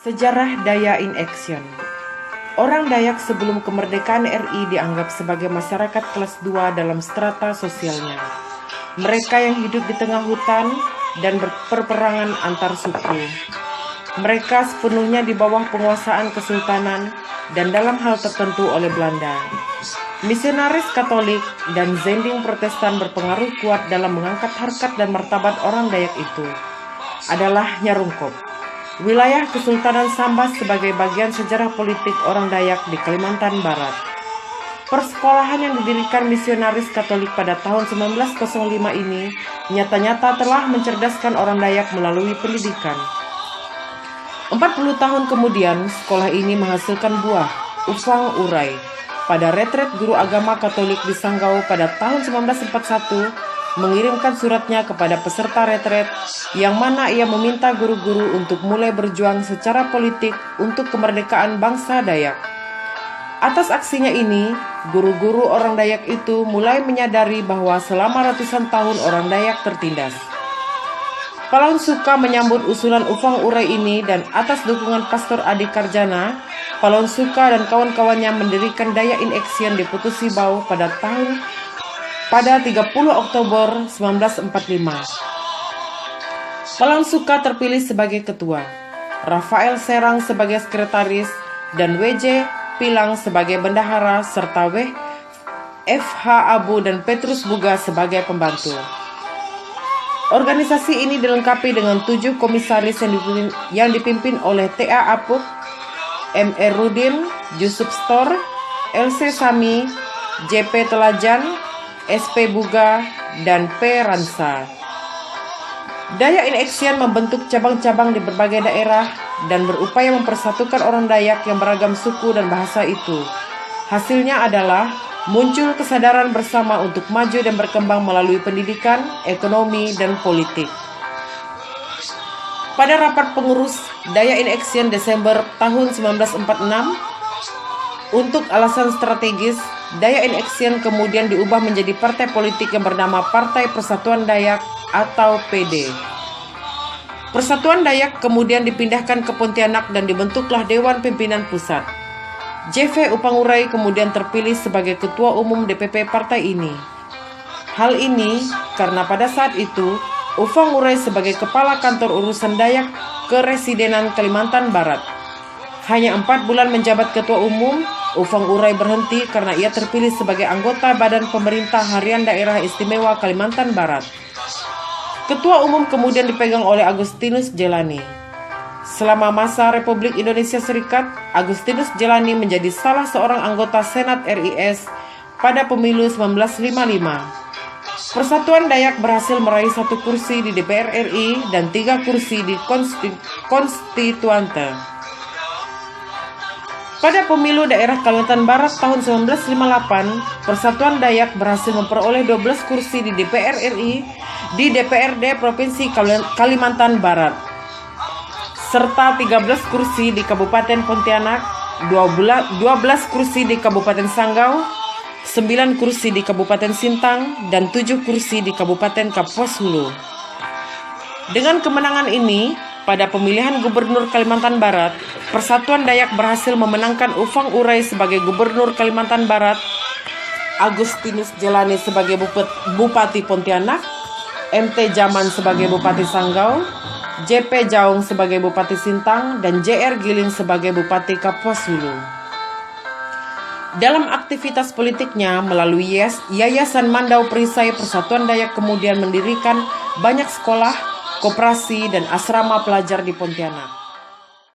Sejarah Daya in Action. Orang Dayak sebelum kemerdekaan RI dianggap sebagai masyarakat kelas 2 dalam strata sosialnya. Mereka yang hidup di tengah hutan dan berperangan antar suku. Mereka sepenuhnya di bawah penguasaan kesultanan dan dalam hal tertentu oleh Belanda. Misionaris Katolik dan Zending Protestan berpengaruh kuat dalam mengangkat harkat dan martabat orang Dayak itu. Adalah Nyarungkop, wilayah Kesultanan Sambas sebagai bagian sejarah politik orang Dayak di Kalimantan Barat. Persekolahan yang didirikan misionaris Katolik pada tahun 1905 ini nyata-nyata telah mencerdaskan orang Dayak melalui pendidikan. 40 tahun kemudian, sekolah ini menghasilkan buah, Ufang Urai. Pada retret guru agama Katolik di Sanggau pada tahun 1941, mengirimkan suratnya kepada peserta retret yang mana ia meminta guru-guru untuk mulai berjuang secara politik untuk kemerdekaan bangsa Dayak. Atas aksinya ini, guru-guru orang Dayak itu mulai menyadari bahwa selama ratusan tahun orang Dayak tertindas. Palaun Suka menyambut usulan Ufang Urai ini dan atas dukungan Pastor Adi Karjana, Palaun Suka dan kawan-kawannya mendirikan Daya in Action di Putus Sibau pada 30 Oktober 1945. Palaun Suka terpilih sebagai ketua, Rafael Serang sebagai sekretaris, dan W.J. Pilang sebagai bendahara, serta W.F.H. Abu dan Petrus Buga sebagai pembantu. Organisasi ini dilengkapi dengan 7 komisaris yang dipimpin oleh T.A. Apuk, M.R. Rudin, Yusuf Stor, L.C. Sami, J.P. Telajan, SP Buga, dan P. Ransa. Daya in Action membentuk cabang-cabang di berbagai daerah dan berupaya mempersatukan orang Dayak yang beragam suku dan bahasa itu. Hasilnya adalah muncul kesadaran bersama untuk maju dan berkembang melalui pendidikan, ekonomi, dan politik. Pada rapat pengurus Daya in Action Desember tahun 1946, untuk alasan strategis, Daya in Action kemudian diubah menjadi partai politik yang bernama Partai Persatuan Dayak atau PD. Persatuan Dayak kemudian dipindahkan ke Pontianak dan dibentuklah Dewan Pimpinan Pusat. J.V. Upangurai kemudian terpilih sebagai ketua umum DPP partai ini. Hal ini karena pada saat itu Upangurai sebagai kepala kantor urusan Dayak Keresidenan Kalimantan Barat. Hanya 4 bulan menjabat ketua umum, Ufang Urai berhenti karena ia terpilih sebagai anggota Badan Pemerintah Harian Daerah Istimewa Kalimantan Barat. Ketua umum kemudian dipegang oleh Agustinus Jelani. Selama masa Republik Indonesia Serikat, Agustinus Jelani menjadi salah seorang anggota Senat RIS pada pemilu 1955. Persatuan Dayak berhasil meraih 1 kursi di DPR RI dan 3 kursi di Konstituante. Pada pemilu daerah Kalimantan Barat tahun 1958, Persatuan Dayak berhasil memperoleh 12 kursi di DPR RI di DPRD Provinsi Kalimantan Barat, serta 13 kursi di Kabupaten Pontianak, 12 kursi di Kabupaten Sanggau, 9 kursi di Kabupaten Sintang, dan 7 kursi di Kabupaten Kapuas Hulu. Dengan kemenangan ini, pada pemilihan Gubernur Kalimantan Barat, Persatuan Dayak berhasil memenangkan Ufang Urai sebagai Gubernur Kalimantan Barat, Agustinus Jelani sebagai Bupati Pontianak, MT Jaman sebagai Bupati Sanggau, JP Jaung sebagai Bupati Sintang, dan JR Giling sebagai Bupati Kapuas Hulu. Dalam aktivitas politiknya melalui Yayasan Mandau Perisai, Persatuan Dayak kemudian mendirikan banyak sekolah, koperasi, dan asrama pelajar di Pontianak.